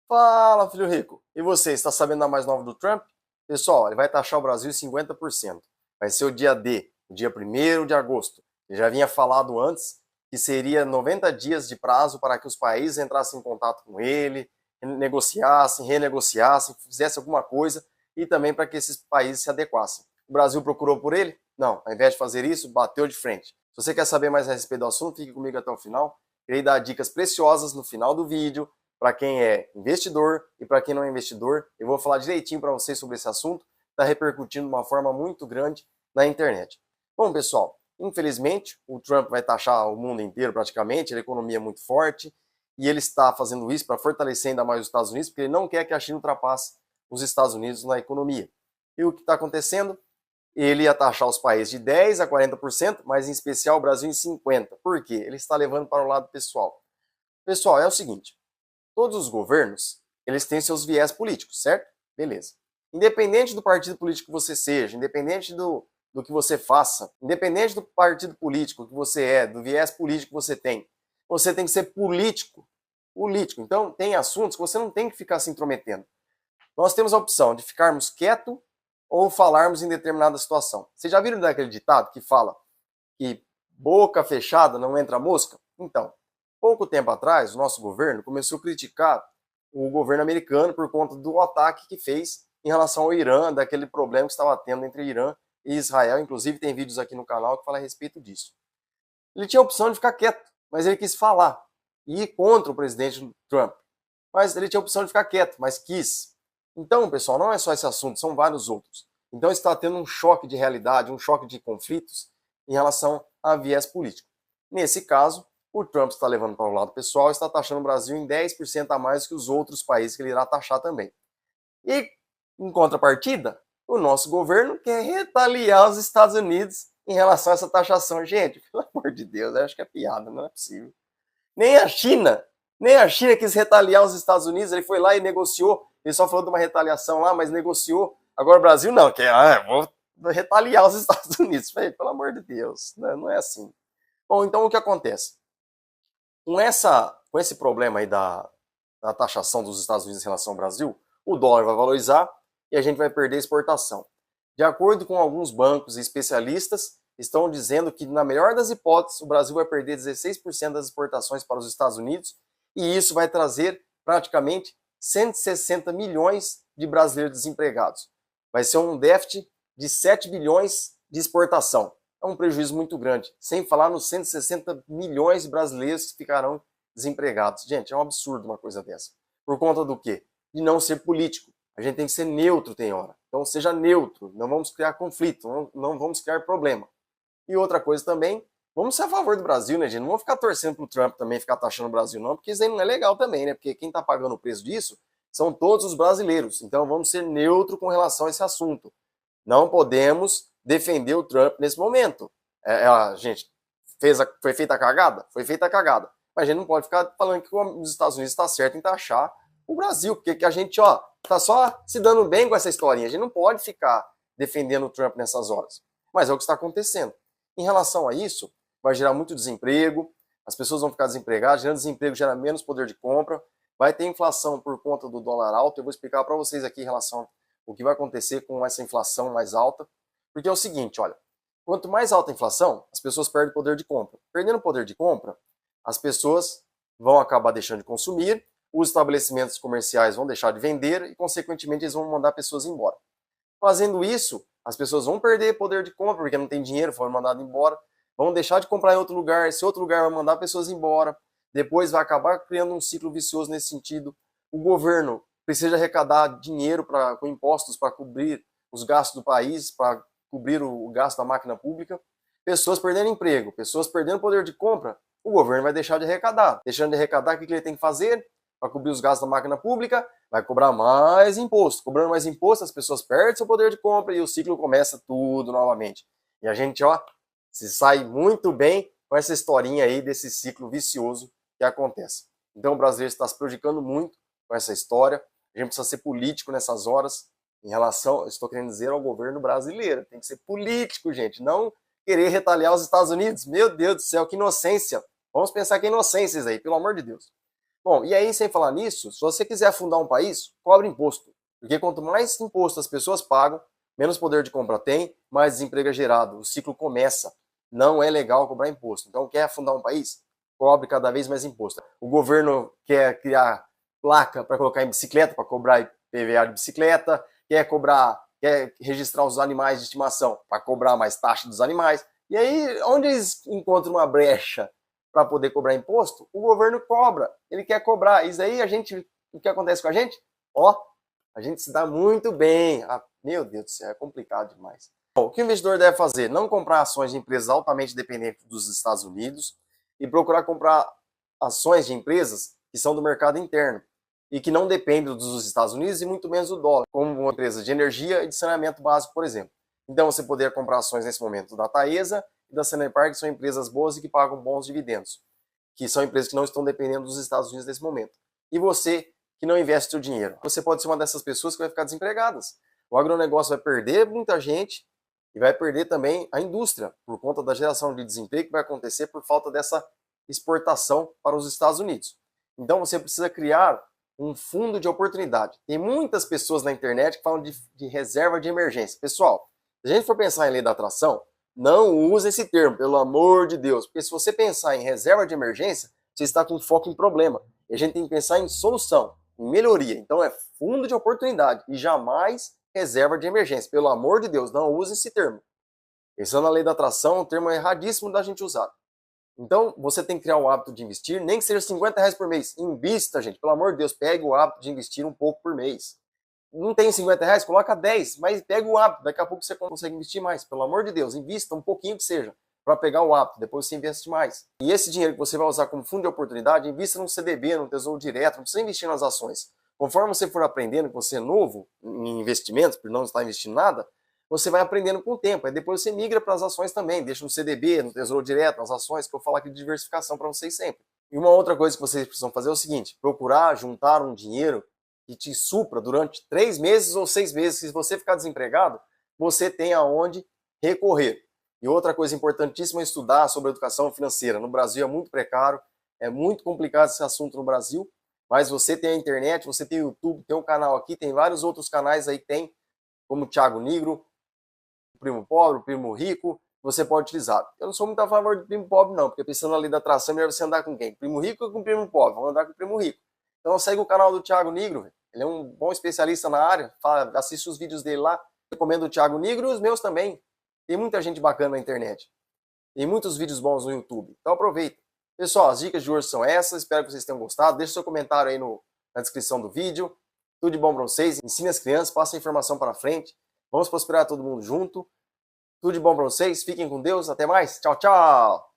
Fala, filho rico! E você, está sabendo da mais nova do Trump? Pessoal, ele vai taxar o Brasil em 50%. Vai ser o dia D, o dia 1º de agosto. Ele já vinha falado antes que seria 90 dias de prazo para que os países entrassem em contato com ele, negociassem, renegociassem, fizessem alguma coisa e também para que esses países se adequassem. O Brasil procurou por ele? Não. Ao invés de fazer isso, bateu de frente. Se você quer saber mais a respeito do assunto, fique comigo até o final. Irei dar dicas preciosas no final do vídeo para quem é investidor e para quem não é investidor. Eu vou falar direitinho para vocês sobre esse assunto. Está repercutindo de uma forma muito grande na internet. Bom, pessoal, infelizmente, o Trump vai taxar o mundo inteiro praticamente, a economia é muito forte, e ele está fazendo isso para fortalecer ainda mais os Estados Unidos, porque ele não quer que a China ultrapasse os Estados Unidos na economia. E o que está acontecendo? Ele ia taxar os países de 10% a 40%, mas em especial o Brasil em 50%. Por quê? Ele está levando para o lado pessoal. Pessoal, é o seguinte, todos os governos, eles têm seus viés políticos, certo? Beleza. Independente do partido político que você seja, independente do que você faça, independente do partido político que você é, do viés político que você tem que ser político. Político. Então, tem assuntos que você não tem que ficar se intrometendo. Nós temos a opção de ficarmos quietos ou falarmos em determinada situação. Vocês já viram daquele ditado que fala que boca fechada não entra mosca? Então, pouco tempo atrás, o nosso governo começou a criticar o governo americano por conta do ataque que fez em relação ao Irã, daquele problema que estava tendo entre Irã e Israel. Inclusive, tem vídeos aqui no canal que falam a respeito disso. Ele tinha a opção de ficar quieto, mas ele quis falar e ir contra o presidente Trump. Mas ele tinha a opção de ficar quieto, mas quis. Então, pessoal, não é só esse assunto, são vários outros. Então, está tendo um choque de realidade, um choque de conflitos em relação a viés político. Nesse caso, o Trump está levando para o lado pessoal e está taxando o Brasil em 10% a mais que os outros países que ele irá taxar também. E, em contrapartida, o nosso governo quer retaliar os Estados Unidos em relação a essa taxação. Gente, pelo amor de Deus, eu acho que é piada, não é possível. Nem a China quis retaliar os Estados Unidos, ele foi lá e negociou. Ele só falou de uma retaliação lá, mas negociou. Agora o Brasil não, quer, vou retaliar os Estados Unidos. Pelo amor de Deus, não é assim. Bom, então o que acontece? Com esse problema aí da taxação dos Estados Unidos em relação ao Brasil, o dólar vai valorizar e a gente vai perder a exportação. De acordo com alguns bancos e especialistas, estão dizendo que, na melhor das hipóteses, o Brasil vai perder 16% das exportações para os Estados Unidos e isso vai trazer praticamente 160 milhões de brasileiros desempregados. Vai ser um déficit de 7 bilhões de exportação. É um prejuízo muito grande, sem falar nos 160 milhões de brasileiros que ficarão desempregados. Gente, é um absurdo uma coisa dessa. Por conta do quê? De não ser político. A gente tem que ser neutro, tem hora. Então seja neutro, não vamos criar conflito, não vamos criar problema. E outra coisa também, vamos ser a favor do Brasil, né, gente? Não vamos ficar torcendo pro Trump também, ficar taxando o Brasil não, porque isso aí não é legal também, né? Porque quem tá pagando o preço disso são todos os brasileiros. Então vamos ser neutro com relação a esse assunto. Não podemos defender o Trump nesse momento. Gente, foi feita a cagada? Foi feita a cagada. Mas a gente não pode ficar falando que os Estados Unidos está certo em taxar o Brasil, porque que a gente, tá só se dando bem com essa historinha. A gente não pode ficar defendendo o Trump nessas horas. Mas é o que está acontecendo. Em relação a isso, vai gerar muito desemprego, as pessoas vão ficar desempregadas, gerando desemprego gera menos poder de compra, vai ter inflação por conta do dólar alto. Eu vou explicar para vocês aqui em relação ao que vai acontecer com essa inflação mais alta. Porque é o seguinte, olha, quanto mais alta a inflação, as pessoas perdem poder de compra. Perdendo poder de compra, as pessoas vão acabar deixando de consumir, os estabelecimentos comerciais vão deixar de vender e, consequentemente, eles vão mandar pessoas embora. Fazendo isso, as pessoas vão perder poder de compra, porque não tem dinheiro, foram mandadas embora, vão deixar de comprar em outro lugar, esse outro lugar vai mandar pessoas embora, depois vai acabar criando um ciclo vicioso nesse sentido. O governo precisa arrecadar dinheiro com impostos para cobrir os gastos do país, para cobrir o gasto da máquina pública, pessoas perdendo emprego, pessoas perdendo poder de compra, o governo vai deixar de arrecadar. Deixando de arrecadar, o que ele tem que fazer? Para cobrir os gastos da máquina pública, vai cobrar mais imposto. Cobrando mais imposto, as pessoas perdem seu poder de compra e o ciclo começa tudo novamente. E a gente, se sai muito bem com essa historinha aí desse ciclo vicioso que acontece. Então o brasileiro está se prejudicando muito com essa história. A gente precisa ser político nessas horas em relação, estou querendo dizer, ao governo brasileiro. Tem que ser político, gente, não querer retaliar os Estados Unidos. Meu Deus do céu, que inocência. Vamos pensar que é inocências aí, pelo amor de Deus. Bom, e aí, sem falar nisso, se você quiser fundar um país, cobre imposto. Porque quanto mais imposto as pessoas pagam, menos poder de compra tem, mais desemprego é gerado. O ciclo começa. Não é legal cobrar imposto. Então, quer fundar um país? Cobre cada vez mais imposto. O governo quer criar placa para colocar em bicicleta, para cobrar IPVA de bicicleta, quer registrar os animais de estimação, para cobrar mais taxa dos animais. E aí, onde eles encontram uma brecha para poder cobrar imposto, o governo cobra. Ele quer cobrar. Isso aí, o que acontece com a gente? Ó, a gente se dá muito bem. Ah, meu Deus do céu, é complicado demais. Bom, o que o investidor deve fazer? Não comprar ações de empresas altamente dependentes dos Estados Unidos e procurar comprar ações de empresas que são do mercado interno e que não dependem dos Estados Unidos e muito menos do dólar, como uma empresa de energia e de saneamento básico, por exemplo. Então você poderia comprar ações nesse momento da Taesa e da Sanepar, que são empresas boas e que pagam bons dividendos, que são empresas que não estão dependendo dos Estados Unidos nesse momento. E você que não investe seu dinheiro, você pode ser uma dessas pessoas que vai ficar desempregadas. O agronegócio vai perder muita gente e vai perder também a indústria, por conta da geração de desemprego que vai acontecer por falta dessa exportação para os Estados Unidos. Então você precisa criar um fundo de oportunidade. Tem muitas pessoas na internet que falam de reserva de emergência. Pessoal, se a gente for pensar em lei da atração, não use esse termo, pelo amor de Deus, porque se você pensar em reserva de emergência, você está com foco em problema. E a gente tem que pensar em solução, em melhoria. Então é fundo de oportunidade e jamais reserva de emergência. Pelo amor de Deus, não use esse termo. Pensando na lei da atração, é um termo erradíssimo da gente usar. Então, você tem que criar o hábito de investir, nem que seja R$50 por mês. Invista, gente. Pelo amor de Deus, pegue o hábito de investir um pouco por mês. Não tem R$50? Coloca 10, mas pega o hábito. Daqui a pouco você consegue investir mais. Pelo amor de Deus, invista um pouquinho que seja, para pegar o hábito. Depois você investe mais. E esse dinheiro que você vai usar como fundo de oportunidade, invista no CDB, no Tesouro Direto. Não precisa investir nas ações. Conforme você for aprendendo que você é novo em investimentos, por não estar investindo nada, você vai aprendendo com o tempo. Aí depois você migra para as ações também. Deixa no CDB, no Tesouro Direto, nas ações, que eu falo aqui de diversificação para vocês sempre. E uma outra coisa que vocês precisam fazer é o seguinte: procurar juntar um dinheiro que te supra durante 3 meses ou 6 meses. Se você ficar desempregado, você tem aonde recorrer. E outra coisa importantíssima é estudar sobre educação financeira. No Brasil é muito precário, é muito complicado esse assunto no Brasil, mas você tem a internet, você tem o YouTube, tem um canal aqui, tem vários outros canais aí, tem, como o Thiago Nigro, o Primo Pobre, o Primo Rico, você pode utilizar. Eu não sou muito a favor do Primo Pobre não, porque pensando na lei da atração, é melhor você andar com quem? Primo Rico ou com o Primo Pobre? Vamos andar com o Primo Rico. Então segue o canal do Thiago Nigro, ele é um bom especialista na área, assiste os vídeos dele lá. Eu recomendo o Thiago Nigro e os meus também. Tem muita gente bacana na internet. Tem muitos vídeos bons no YouTube. Então aproveita. Pessoal, as dicas de hoje são essas. Espero que vocês tenham gostado. Deixe seu comentário aí na descrição do vídeo. Tudo de bom para vocês. Ensine as crianças, passe a informação para frente. Vamos prosperar todo mundo junto. Tudo de bom para vocês. Fiquem com Deus. Até mais. Tchau, tchau.